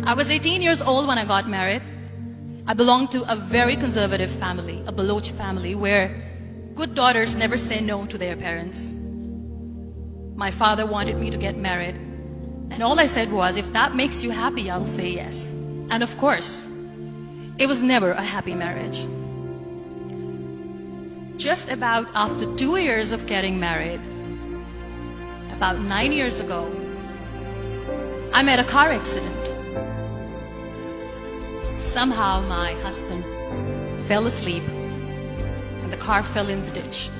I was 18 years old when I got married. I belonged to a very conservative family, a Baloch family, where good daughters never say no to their parents. My father wanted me to get married, and all I said was, if that makes you happy, I'll say yes. And of course, it was never a happy marriage. Just about after 2 years of getting married, about 9 years ago, I met a car accident. Somehow my husband fell asleep and the car fell in the ditch.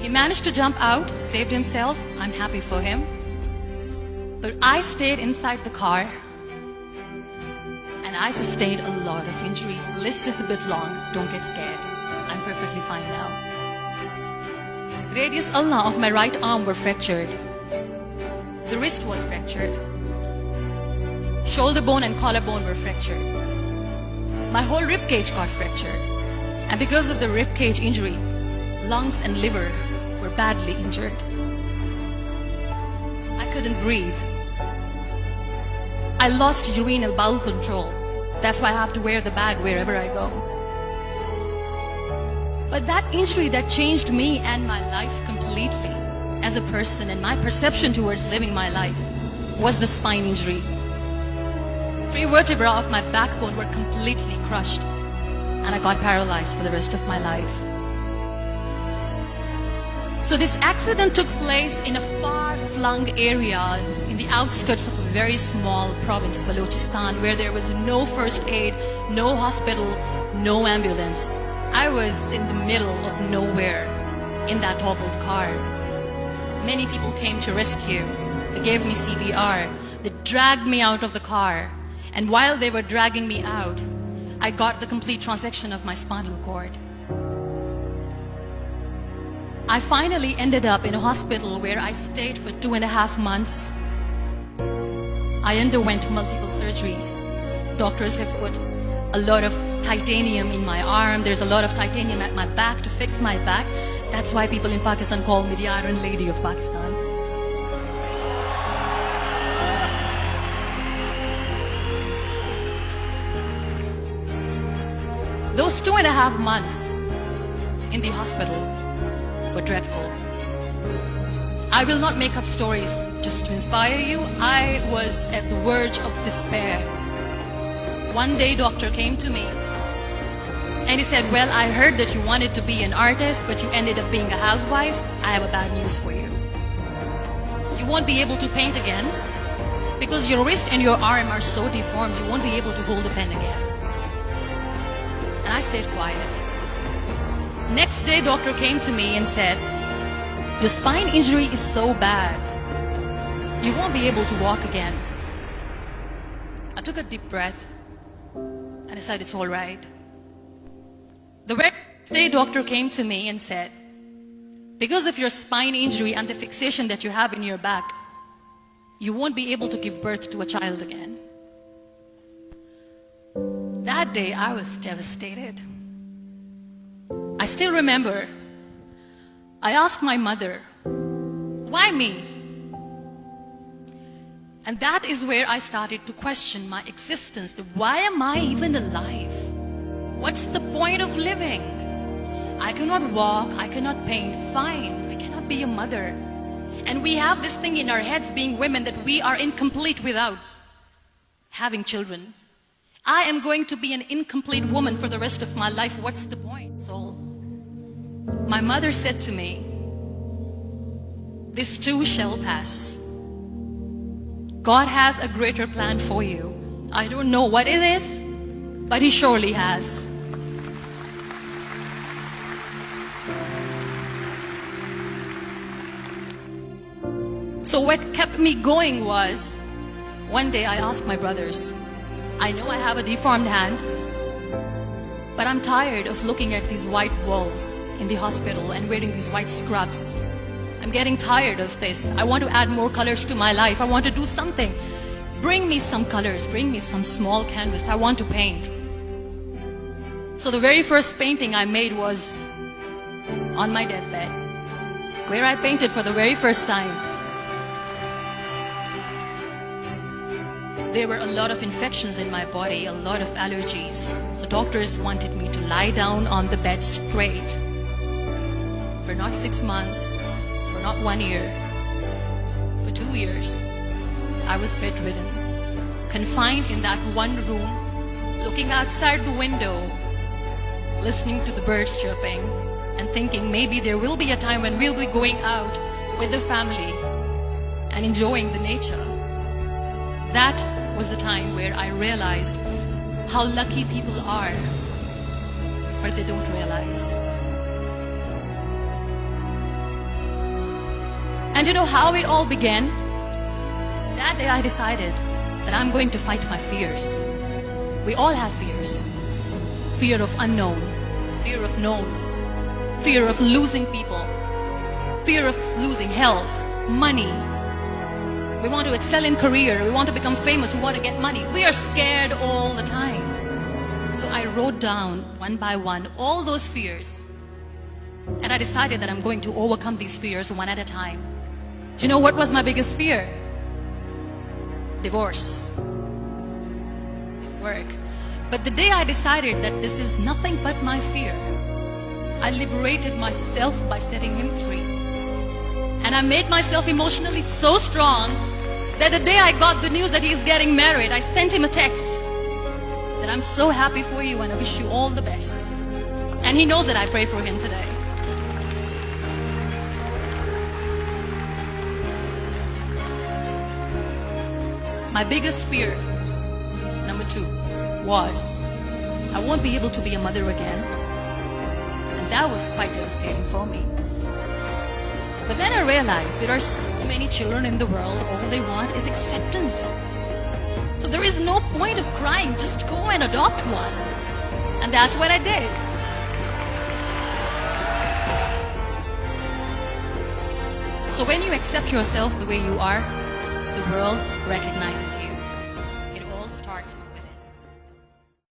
He managed to jump out, saved himself. I'm happy for him. But I stayed inside the car and I sustained a lot of injuries. The list is a bit long. Don't get scared. I'm perfectly fine now. Radius ulna of my right arm were fractured. The wrist was fractured. Shoulder bone and collarbone were fractured. My whole rib cage got fractured. And because of the rib cage injury, lungs and liver were badly injured. I couldn't breathe. I lost urinary bowel control. That's why I have to wear the bag wherever I go. But that injury that changed me and my life completely as a person and my perception towards living my life was the spine injury. 3 vertebrae of my backbone were completely crushed and I got paralyzed for the rest of my life. So this accident took place in a far-flung area in the outskirts of a very small province, Balochistan, where there was no first aid, no hospital, no ambulance. I was in the middle of nowhere in that toppled car. Many people came to rescue. They gave me CPR. They dragged me out of the car. And while they were dragging me out, I got the complete transection of my spinal cord. I finally ended up in a hospital where I stayed for 2.5 months. I underwent multiple surgeries. Doctors have put a lot of titanium in my arm. There's a lot of titanium at my back to fix my back. That's why people in Pakistan call me the Iron Lady of Pakistan. Those 2.5 months in the hospital were dreadful. I will not make up stories just to inspire you. I was at the verge of despair. One day, doctor came to me and he said, well, I heard that you wanted to be an artist, but you ended up being a housewife. I have a bad news for you. You won't be able to paint again because your wrist and your arm are so deformed, you won't be able to hold a pen again. And I stayed quiet. Next day, doctor came to me and said, your spine injury is so bad, you won't be able to walk again. I took a deep breath and I said, it's all right. The very next day, doctor came to me and said, because of your spine injury and the fixation that you have in your back, you won't be able to give birth to a child again. That day, I was devastated. I still remember, I asked my mother, why me? And that is where I started to question my existence. Why am I even alive? What's the point of living? I cannot walk, I cannot paint, fine, I cannot be a mother. And we have this thing in our heads, being women, that we are incomplete without having children. I am going to be an incomplete woman for the rest of my life. What's the point? So my mother said to me, this too shall pass. God has a greater plan for you. I don't know what it is, but He surely has. So what kept me going was, one day I asked my brothers, I know I have a deformed hand, but I'm tired of looking at these white walls in the hospital and wearing these white scrubs. I'm getting tired of this. I want to add more colors to my life. I want to do something. Bring me some colors, bring me some small canvas. I want to paint. So the very first painting I made was on my deathbed, where I painted for the very first time. There were a lot of infections in my body, a lot of allergies. So doctors wanted me to lie down on the bed straight for not 6 months, for not 1 year, for 2 years. I was bedridden, confined in that one room, looking outside the window, listening to the birds chirping, and thinking maybe there will be a time when we'll be going out with the family and enjoying the nature. That was the time where I realized how lucky people are, but they don't realize. And you know how it all began? That day I decided that I'm going to fight my fears. We all have fears. Fear of unknown, fear of known, fear of losing people, fear of losing health, money. We want to excel in career, we want to become famous, we want to get money. We are scared all the time. So I wrote down one by one all those fears. And I decided that I'm going to overcome these fears one at a time. Do you know what was my biggest fear? Divorce. Didn't work. But the day I decided that this is nothing but my fear, I liberated myself by setting him free. And I made myself emotionally so strong that the day I got the news that he's getting married, I sent him a text that I'm so happy for you and I wish you all the best. And he knows that I pray for him today. My biggest fear, number 2, was I won't be able to be a mother again. And that was quite devastating for me. But then I realized there are so many children in the world, all they want is acceptance. So there is no point of crying, just go and adopt one. And that's what I did. So when you accept yourself the way you are, the world recognizes you.